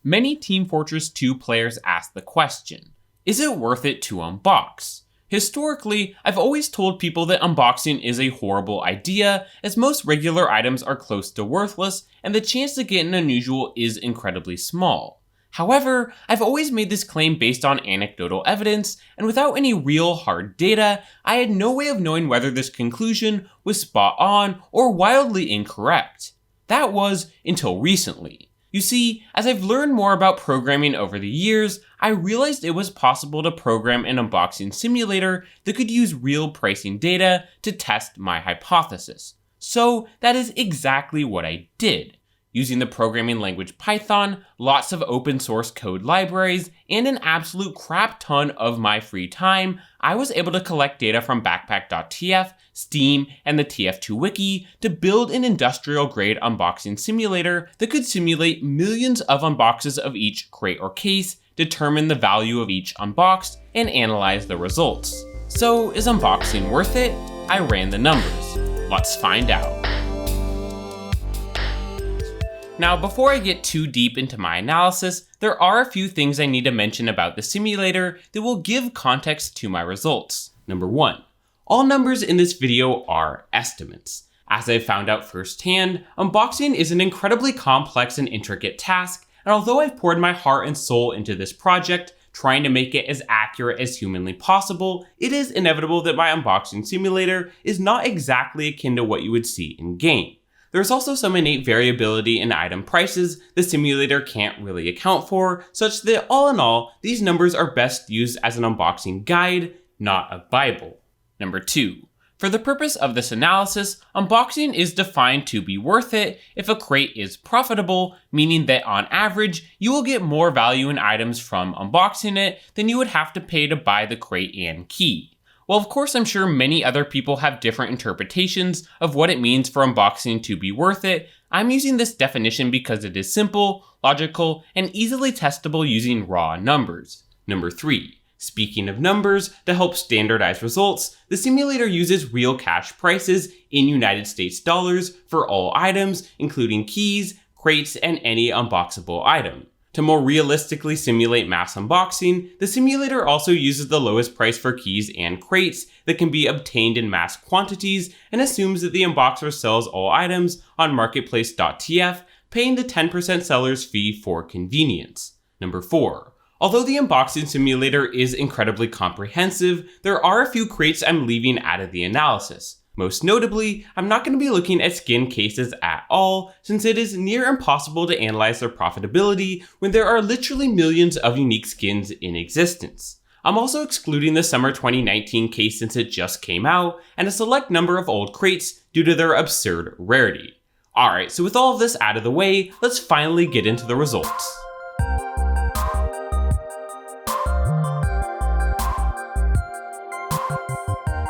many Team Fortress 2 players ask the question, is it worth it to unbox? Historically, I've always told people that unboxing is a horrible idea, as most regular items are close to worthless and the chance to get an unusual is incredibly small. However, I've always made this claim based on anecdotal evidence, and without any real hard data, I had no way of knowing whether this conclusion was spot on or wildly incorrect. That was until recently. You see, as I've learned more about programming over the years, I realized it was possible to program an unboxing simulator that could use real pricing data to test my hypothesis. So that is exactly what I did. Using the programming language Python, lots of open source code libraries, and an absolute crap ton of my free time, I was able to collect data from backpack.tf, Steam, and the TF2 wiki to build an industrial-grade unboxing simulator that could simulate millions of unboxes of each crate or case, determine the value of each unboxed, and analyze the results. So, is unboxing worth it? I ran the numbers. Let's find out. Now, before I get too deep into my analysis, there are a few things I need to mention about the simulator that will give context to my results. Number 1. All numbers in this video are estimates. As I found out firsthand, unboxing is an incredibly complex and intricate task, and although I've poured my heart and soul into this project, trying to make it as accurate as humanly possible, it is inevitable that my unboxing simulator is not exactly akin to what you would see in-game. There's also some innate variability in item prices the simulator can't really account for, such that all in all, these numbers are best used as an unboxing guide, not a Bible. Number 2. For the purpose of this analysis, unboxing is defined to be worth it if a crate is profitable, meaning that on average, you will get more value in items from unboxing it than you would have to pay to buy the crate and key. Well, of course, I'm sure many other people have different interpretations of what it means for unboxing to be worth it. I'm using this definition because it is simple, logical, and easily testable using raw numbers. Number 3. Speaking of numbers, to help standardize results, the simulator uses real cash prices in United States dollars for all items, including keys, crates, and any unboxable item. To more realistically simulate mass unboxing, the simulator also uses the lowest price for keys and crates that can be obtained in mass quantities and assumes that the unboxer sells all items on marketplace.tf, paying the 10% seller's fee for convenience. Number 4. Although the unboxing simulator is incredibly comprehensive, there are a few crates I'm leaving out of the analysis. Most notably, I'm not going to be looking at skin cases at all, since it is near impossible to analyze their profitability when there are literally millions of unique skins in existence. I'm also excluding the summer 2019 case since it just came out, and a select number of old crates due to their absurd rarity. Alright, so with all of this out of the way, let's finally get into the results.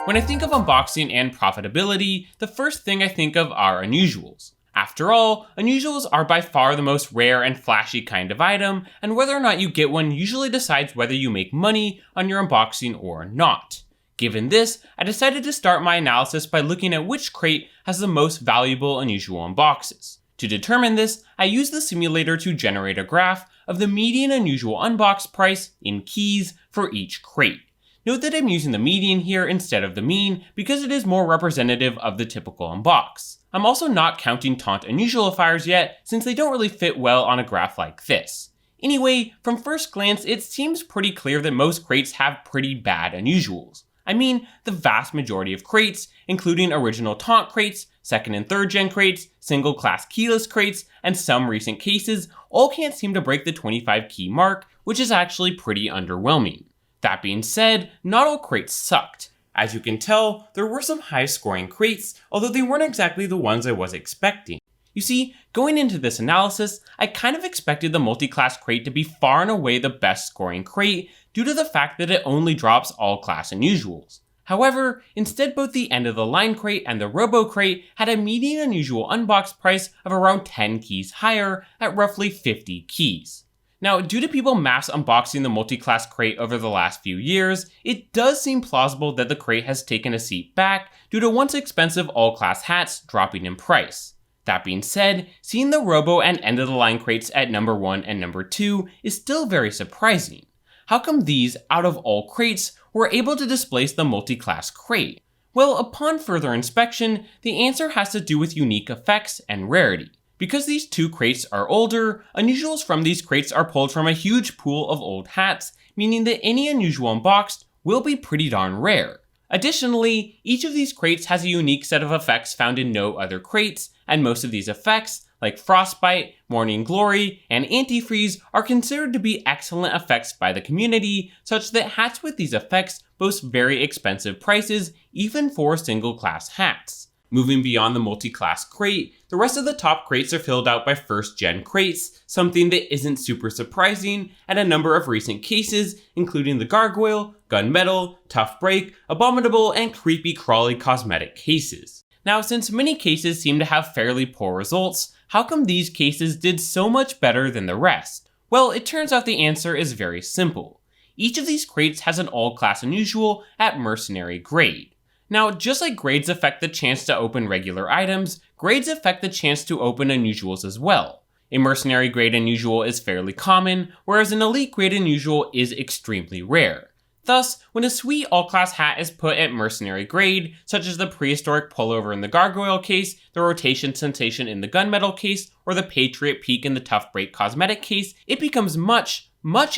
When I think of unboxing and profitability, the first thing I think of are unusuals. After all, unusuals are by far the most rare and flashy kind of item, and whether or not you get one usually decides whether you make money on your unboxing or not. Given this, I decided to start my analysis by looking at which crate has the most valuable unusual unboxes. To determine this, I used the simulator to generate a graph of the median unusual unbox price in keys for each crate. Note that I'm using the median here instead of the mean because it is more representative of the typical unbox. I'm also not counting taunt unusualifiers yet since they don't really fit well on a graph like this. Anyway, from first glance, it seems pretty clear that most crates have pretty bad unusuals. I mean, the vast majority of crates, including original taunt crates, second and third gen crates, single class keyless crates, and some recent cases, all can't seem to break the 25 key mark, which is actually pretty underwhelming. That being said, not all crates sucked. As you can tell, there were some high scoring crates, although they weren't exactly the ones I was expecting. You see, going into this analysis, I kind of expected the multi-class crate to be far and away the best scoring crate due to the fact that it only drops all class unusuals. However, instead both the end of the line crate and the robo crate had a median unusual unbox price of around 10 keys higher at roughly 50 keys. Now, due to people mass unboxing the multi-class crate over the last few years, it does seem plausible that the crate has taken a seat back due to once expensive all-class hats dropping in price. That being said, seeing the robo and end-of-the-line crates at number 1 and number 2 is still very surprising. How come these, out of all crates, were able to displace the multi-class crate? Well, upon further inspection, the answer has to do with unique effects and rarity. Because these two crates are older, unusuals from these crates are pulled from a huge pool of old hats, meaning that any unusual unboxed will be pretty darn rare. Additionally, each of these crates has a unique set of effects found in no other crates, and most of these effects, like Frostbite, Morning Glory, and Antifreeze, are considered to be excellent effects by the community, such that hats with these effects boast very expensive prices, even for single-class hats. Moving beyond the multi-class crate, the rest of the top crates are filled out by first-gen crates, something that isn't super surprising, and a number of recent cases, including the Gargoyle, Gunmetal, Tough Break, Abominable, and Creepy Crawly cosmetic cases. Now, since many cases seem to have fairly poor results, how come these cases did so much better than the rest? Well, it turns out the answer is very simple. Each of these crates has an all-class unusual at mercenary grade. Now, just like grades affect the chance to open regular items, grades affect the chance to open unusuals as well. A mercenary grade unusual is fairly common, whereas an elite grade unusual is extremely rare. Thus, when a sweet all-class hat is put at mercenary grade, such as the prehistoric pullover in the Gargoyle case, the rotation sensation in the Gunmetal case, or the Patriot Peak in the Tough Break cosmetic case, it becomes much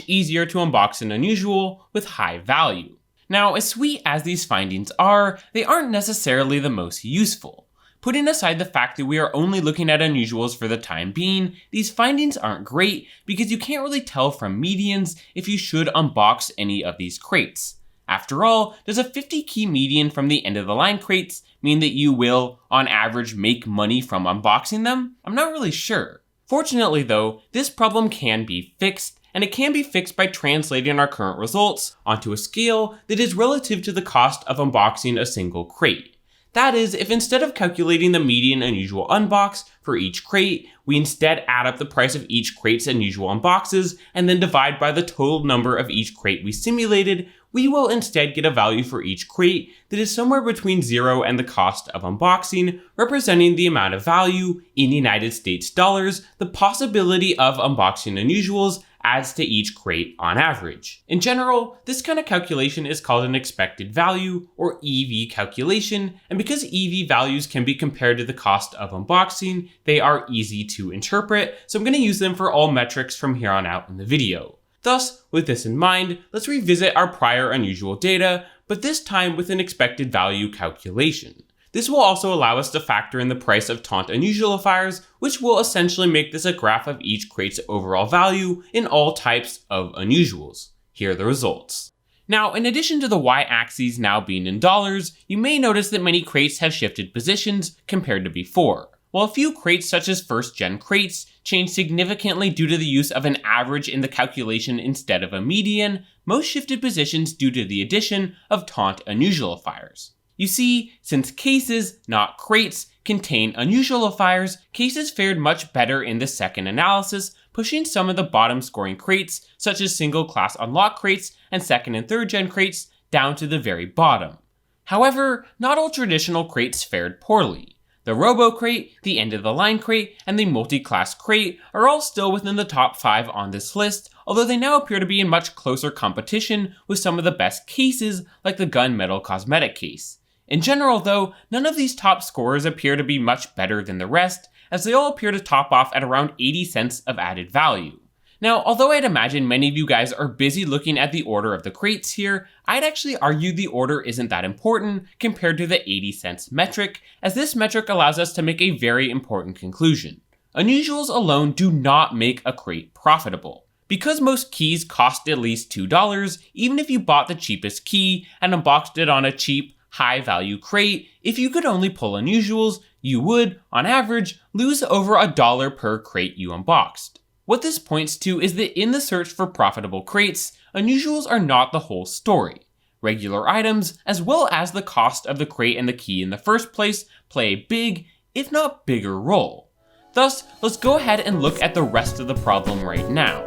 easier to unbox an unusual with high value. Now, as sweet as these findings are, they aren't necessarily the most useful. Putting aside the fact that we are only looking at unusuals for the time being, these findings aren't great because you can't really tell from medians if you should unbox any of these crates. After all, does a 50 key median from the end of the line crates mean that you will, on average, make money from unboxing them? I'm not really sure. Fortunately though, this problem can be fixed, and it can be fixed by translating our current results onto a scale that is relative to the cost of unboxing a single crate. That is, if instead of calculating the median unusual unbox for each crate, we instead add up the price of each crate's unusual unboxes and then divide by the total number of each crate we simulated, we will instead get a value for each crate that is somewhere between 0 and the cost of unboxing, representing the amount of value in United States dollars the possibility of unboxing unusuals adds to each crate on average. In general, this kind of calculation is called an expected value, or EV calculation, and because EV values can be compared to the cost of unboxing, they are easy to interpret, so I'm going to use them for all metrics from here on out in the video. Thus, with this in mind, let's revisit our prior unusual data, but this time with an expected value calculation. This will also allow us to factor in the price of taunt unusualifiers, which will essentially make this a graph of each crate's overall value in all types of unusuals. Here are the results. Now, in addition to the y-axis now being in dollars, you may notice that many crates have shifted positions compared to before. While a few crates such as first-gen crates change significantly due to the use of an average in the calculation instead of a median, most shifted positions due to the addition of taunt unusualifiers. You see, since cases, not crates, contain unusualifiers, cases fared much better in the second analysis, pushing some of the bottom scoring crates, such as single class unlock crates and second and third gen crates, down to the very bottom. However, not all traditional crates fared poorly. The Robo crate, the end of the line crate, and the multi-class crate are all still within the top 5 on this list, although they now appear to be in much closer competition with some of the best cases, like the Gunmetal cosmetic case. In general though, none of these top scorers appear to be much better than the rest, as they all appear to top off at around 80 cents of added value. Now, although I'd imagine many of you guys are busy looking at the order of the crates here, I'd actually argue the order isn't that important compared to the 80 cents metric, as this metric allows us to make a very important conclusion. Unusuals alone do not make a crate profitable. Because most keys cost at least $2, even if you bought the cheapest key and unboxed it on a cheap, high-value crate, if you could only pull unusuals, you would, on average, lose over $1 per crate you unboxed. What this points to is that in the search for profitable crates, unusuals are not the whole story. Regular items, as well as the cost of the crate and the key in the first place, play a big, if not bigger role. Thus, let's go ahead and look at the rest of the problem right now.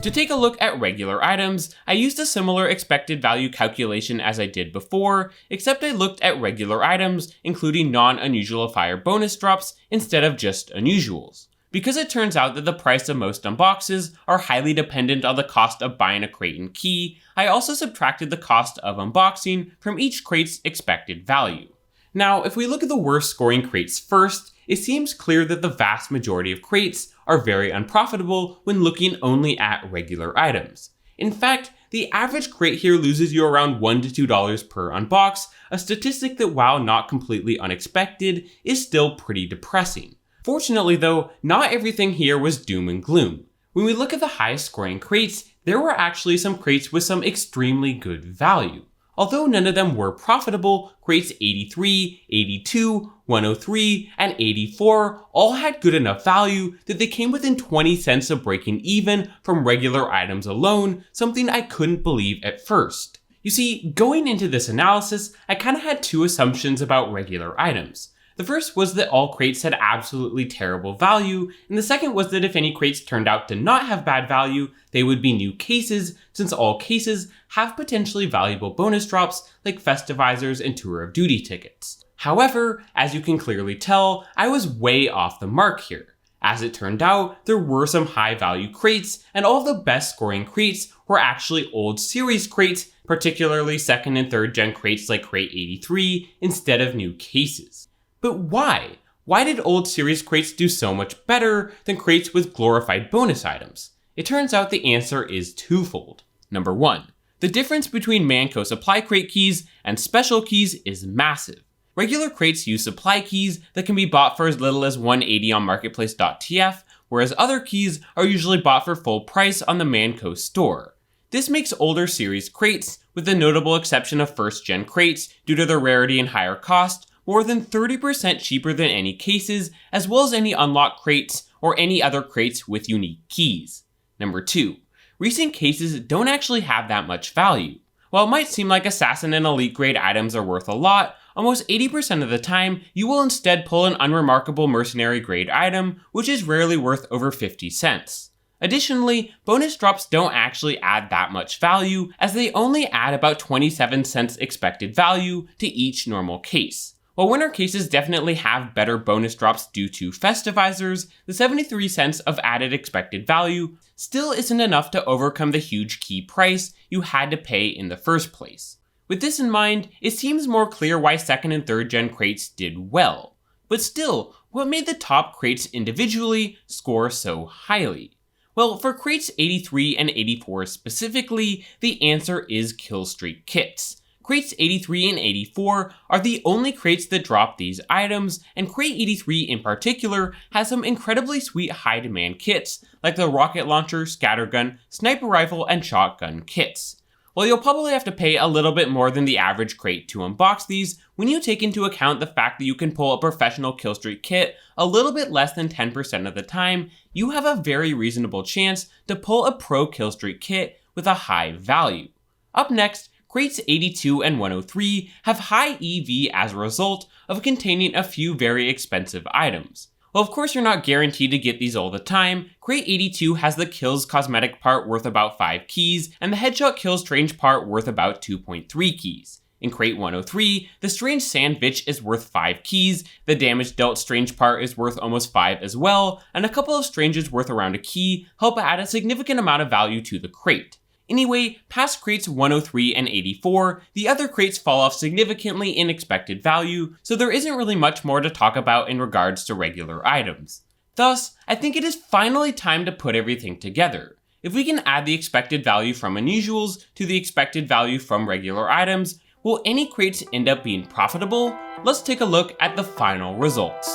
To take a look at regular items, I used a similar expected value calculation as I did before, except I looked at regular items, including non-unusualifier bonus drops, instead of just unusuals. Because it turns out that the price of most unboxes are highly dependent on the cost of buying a crate and key, I also subtracted the cost of unboxing from each crate's expected value. Now, if we look at the worst scoring crates first, it seems clear that the vast majority of crates are very unprofitable when looking only at regular items. In fact, the average crate here loses you around $1 to $2 per unbox, a statistic that, while not completely unexpected, is still pretty depressing. Fortunately though, not everything here was doom and gloom. When we look at the highest scoring crates, there were actually some crates with some extremely good value. Although none of them were profitable, crates 83, 82, 103, and 84 all had good enough value that they came within 20 cents of breaking even from regular items alone, something I couldn't believe at first. You see, going into this analysis, I kinda had two assumptions about regular items. The first was that all crates had absolutely terrible value, and the second was that if any crates turned out to not have bad value, they would be new cases, since all cases have potentially valuable bonus drops like festivizers and tour of duty tickets. However, as you can clearly tell, I was way off the mark here. As it turned out, there were some high value crates, and all of the best scoring crates were actually old series crates, particularly second and third gen crates like crate 83, instead of new cases. But why? Why did old series crates do so much better than crates with glorified bonus items? It turns out the answer is twofold. Number one, the difference between Manco supply crate keys and special keys is massive. Regular crates use supply keys that can be bought for as little as $180 on marketplace.tf, whereas other keys are usually bought for full price on the Manco store. This makes older series crates, with the notable exception of first gen crates due to their rarity and higher cost, more than 30% cheaper than any cases, as well as any unlocked crates or any other crates with unique keys. Number two, recent cases don't actually have that much value. While it might seem like assassin and elite grade items are worth a lot, almost 80% of the time, you will instead pull an unremarkable mercenary grade item, which is rarely worth over 50 cents. Additionally, bonus drops don't actually add that much value, as they only add about 27 cents expected value to each normal case. While winner cases definitely have better bonus drops due to festivizers, the 73 cents of added expected value still isn't enough to overcome the huge key price you had to pay in the first place. With this in mind, it seems more clear why second and third gen crates did well. But still, what made the top crates individually score so highly? Well, for crates 83 and 84 specifically, the answer is kill streak kits. Crates 83 and 84 are the only crates that drop these items, and crate 83 in particular has some incredibly sweet high demand kits, like the rocket launcher, scattergun, sniper rifle, and shotgun kits. While you'll probably have to pay a little bit more than the average crate to unbox these, when you take into account the fact that you can pull a professional killstreak kit a little bit less than 10% of the time, you have a very reasonable chance to pull a pro killstreak kit with a high value. Up next, crates 82 and 103 have high EV as a result of containing a few very expensive items. While of course you're not guaranteed to get these all the time, crate 82 has the kills cosmetic part worth about 5 keys, and the headshot kills strange part worth about 2.3 keys. In crate 103, the strange sandwich is worth 5 keys, the damage dealt strange part is worth almost 5 as well, and a couple of stranges worth around a key help add a significant amount of value to the crate. Anyway, past crates 103 and 84, the other crates fall off significantly in expected value, so there isn't really much more to talk about in regards to regular items. Thus, I think it is finally time to put everything together. If we can add the expected value from unusuals to the expected value from regular items, will any crates end up being profitable? Let's take a look at the final results.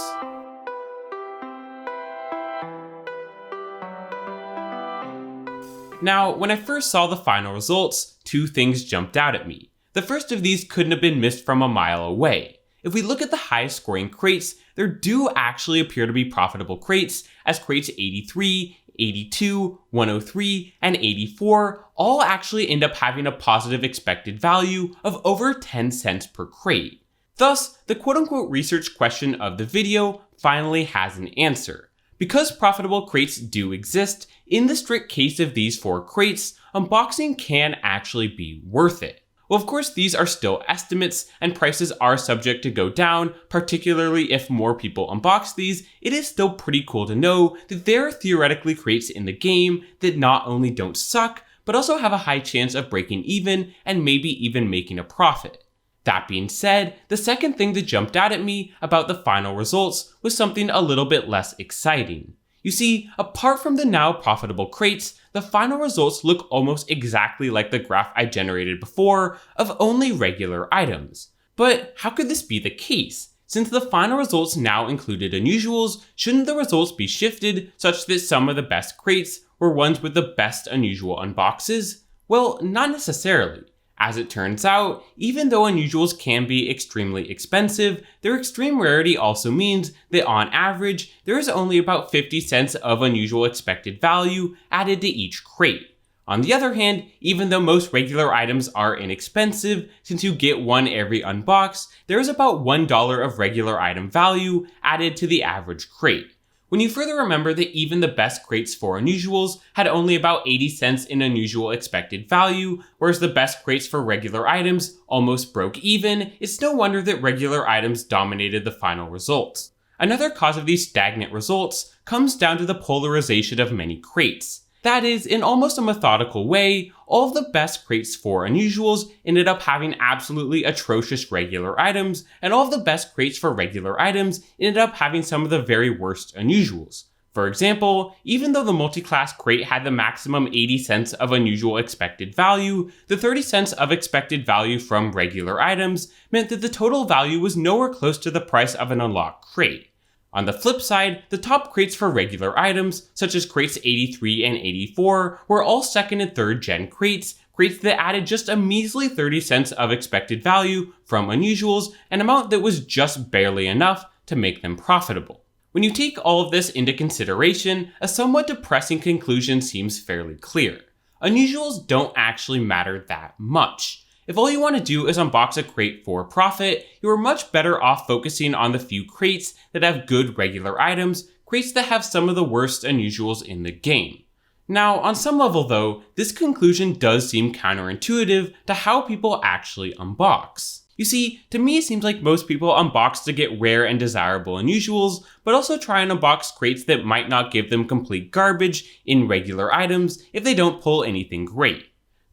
Now, when I first saw the final results, two things jumped out at me. The first of these couldn't have been missed from a mile away. If we look at the highest scoring crates, there do actually appear to be profitable crates, as crates 83, 82, 103, and 84 all actually end up having a positive expected value of over 10 cents per crate. Thus, the quote-unquote research question of the video finally has an answer. Because profitable crates do exist, in the strict case of these 4 crates, unboxing can actually be worth it. Well, of course, these are still estimates, and prices are subject to go down, particularly if more people unbox these. It is still pretty cool to know that there are theoretically crates in the game that not only don't suck, but also have a high chance of breaking even and maybe even making a profit. That being said, the second thing that jumped out at me about the final results was something a little bit less exciting. You see, apart from the now profitable crates, the final results look almost exactly like the graph I generated before of only regular items. But how could this be the case? Since the final results now included unusuals, shouldn't the results be shifted such that some of the best crates were ones with the best unusual unboxes? Well, not necessarily. As it turns out, even though unusuals can be extremely expensive, their extreme rarity also means that on average, there is only about 50 cents of unusual expected value added to each crate. On the other hand, even though most regular items are inexpensive, since you get one every unbox, there is about $1 of regular item value added to the average crate. When you further remember that even the best crates for unusuals had only about 80 cents in unusual expected value, whereas the best crates for regular items almost broke even, it's no wonder that regular items dominated the final results. Another cause of these stagnant results comes down to the polarization of many crates. That is, in almost a methodical way, all of the best crates for unusuals ended up having absolutely atrocious regular items, and all of the best crates for regular items ended up having some of the very worst unusuals. For example, even though the multi-class crate had the maximum 80 cents of unusual expected value, the 30 cents of expected value from regular items meant that the total value was nowhere close to the price of an unlocked crate. On the flip side, the top crates for regular items, such as crates 83 and 84, were all second and third gen crates that added just a measly 30 cents of expected value from unusuals, an amount that was just barely enough to make them profitable. When you take all of this into consideration, a somewhat depressing conclusion seems fairly clear. Unusuals don't actually matter that much. If all you want to do is unbox a crate for profit, you are much better off focusing on the few crates that have good regular items, crates that have some of the worst unusuals in the game. Now, on some level though, this conclusion does seem counterintuitive to how people actually unbox. You see, to me it seems like most people unbox to get rare and desirable unusuals, but also try and unbox crates that might not give them complete garbage in regular items if they don't pull anything great.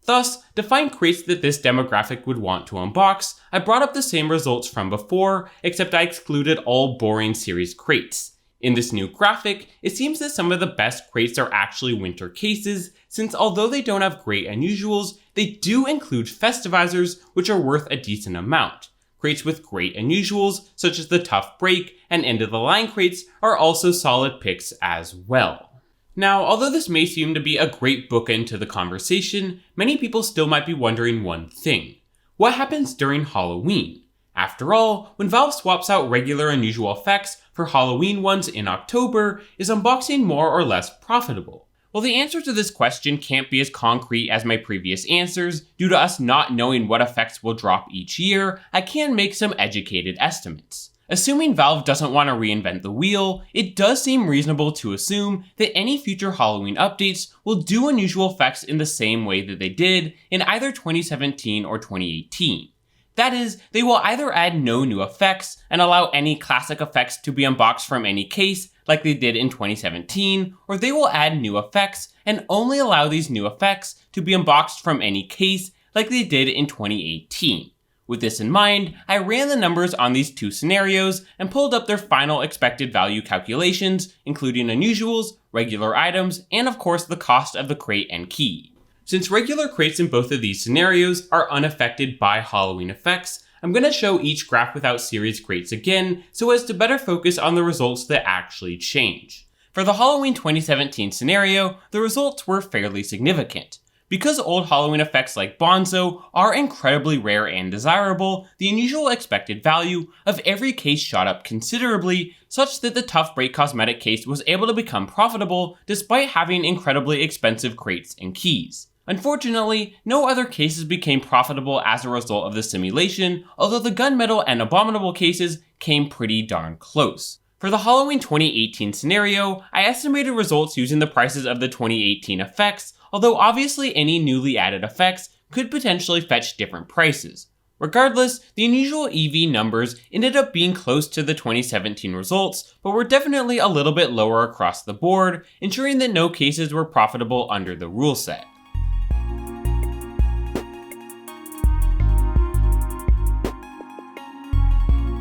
Thus, to find crates that this demographic would want to unbox, I brought up the same results from before, except I excluded all boring series crates. In this new graphic, it seems that some of the best crates are actually winter cases, since although they don't have great unusuals, they do include festivizers, which are worth a decent amount. Crates with great unusuals, such as the Tough Break and End of the Line crates, are also solid picks as well. Now, although this may seem to be a great bookend to the conversation, many people still might be wondering one thing. What happens during Halloween? After all, when Valve swaps out regular unusual effects for Halloween ones in October, is unboxing more or less profitable? Well, the answer to this question can't be as concrete as my previous answers. Due to us not knowing what effects will drop each year, I can make some educated estimates. Assuming Valve doesn't want to reinvent the wheel, it does seem reasonable to assume that any future Halloween updates will do unusual effects in the same way that they did in either 2017 or 2018. That is, they will either add no new effects and allow any classic effects to be unboxed from any case like they did in 2017, or they will add new effects and only allow these new effects to be unboxed from any case like they did in 2018. With this in mind, I ran the numbers on these two scenarios and pulled up their final expected value calculations, including unusuals, regular items, and of course the cost of the crate and key. Since regular crates in both of these scenarios are unaffected by Halloween effects, I'm going to show each graph without series crates again so as to better focus on the results that actually change. For the Halloween 2017 scenario, the results were fairly significant. Because old Halloween effects like Bonzo are incredibly rare and desirable, the unusual expected value of every case shot up considerably, such that the Tough Break cosmetic case was able to become profitable despite having incredibly expensive crates and keys. Unfortunately, no other cases became profitable as a result of the simulation, although the Gunmetal and Abominable cases came pretty darn close. For the Halloween 2018 scenario, I estimated results using the prices of the 2018 effects, although obviously any newly added effects could potentially fetch different prices. Regardless, the unusual EV numbers ended up being close to the 2017 results, but were definitely a little bit lower across the board, ensuring that no cases were profitable under the rule set.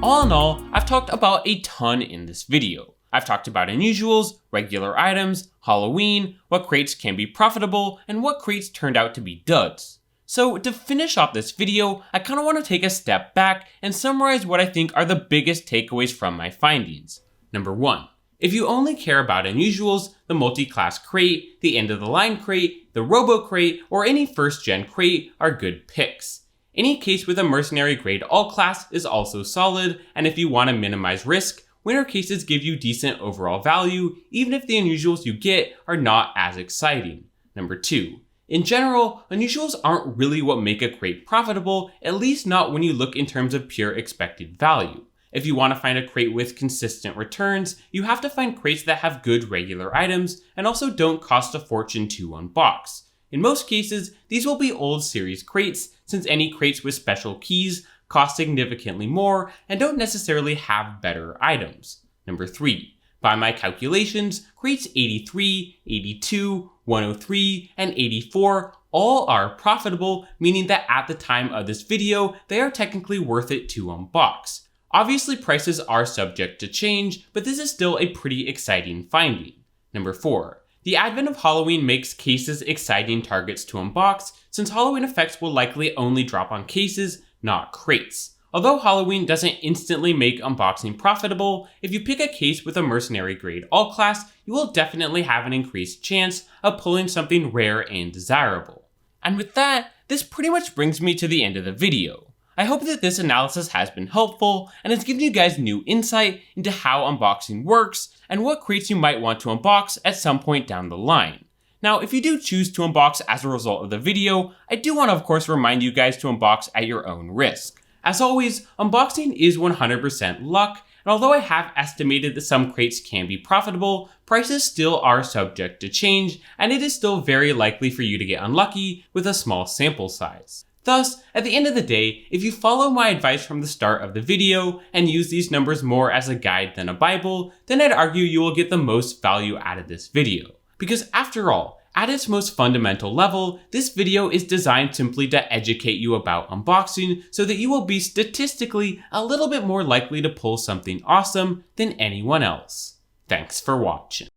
All in all, I've talked about a ton in this video. I've talked about unusuals, regular items, Halloween, what crates can be profitable, and what crates turned out to be duds. So to finish off this video, I kind of want to take a step back and summarize what I think are the biggest takeaways from my findings. Number 1. If you only care about unusuals, the multi-class crate, the end-of-the-line crate, the robo crate, or any first-gen crate are good picks. Any case with a mercenary grade all class is also solid, and if you want to minimize risk, winner cases give you decent overall value, even if the unusuals you get are not as exciting. Number 2. In general, unusuals aren't really what make a crate profitable, at least not when you look in terms of pure expected value. If you want to find a crate with consistent returns, you have to find crates that have good regular items and also don't cost a fortune to unbox. In most cases, these will be old series crates, since any crates with special keys cost significantly more and don't necessarily have better items. Number 3. By my calculations, crates 83, 82, 103, and 84 all are profitable, meaning that at the time of this video, they are technically worth it to unbox. Obviously, prices are subject to change, but this is still a pretty exciting finding. Number 4. The advent of Halloween makes cases exciting targets to unbox, since Halloween effects will likely only drop on cases, not crates. Although Halloween doesn't instantly make unboxing profitable, if you pick a case with a mercenary grade all class, you will definitely have an increased chance of pulling something rare and desirable. And with that, this pretty much brings me to the end of the video. I hope that this analysis has been helpful and has given you guys new insight into how unboxing works and what crates you might want to unbox at some point down the line. Now, if you do choose to unbox as a result of the video, I do want to of course remind you guys to unbox at your own risk. As always, unboxing is 100% luck, and although I have estimated that some crates can be profitable, prices still are subject to change, and it is still very likely for you to get unlucky with a small sample size. Thus, at the end of the day, if you follow my advice from the start of the video and use these numbers more as a guide than a Bible, then I'd argue you will get the most value out of this video. Because after all, at its most fundamental level, this video is designed simply to educate you about unboxing so that you will be statistically a little bit more likely to pull something awesome than anyone else. Thanks for watching.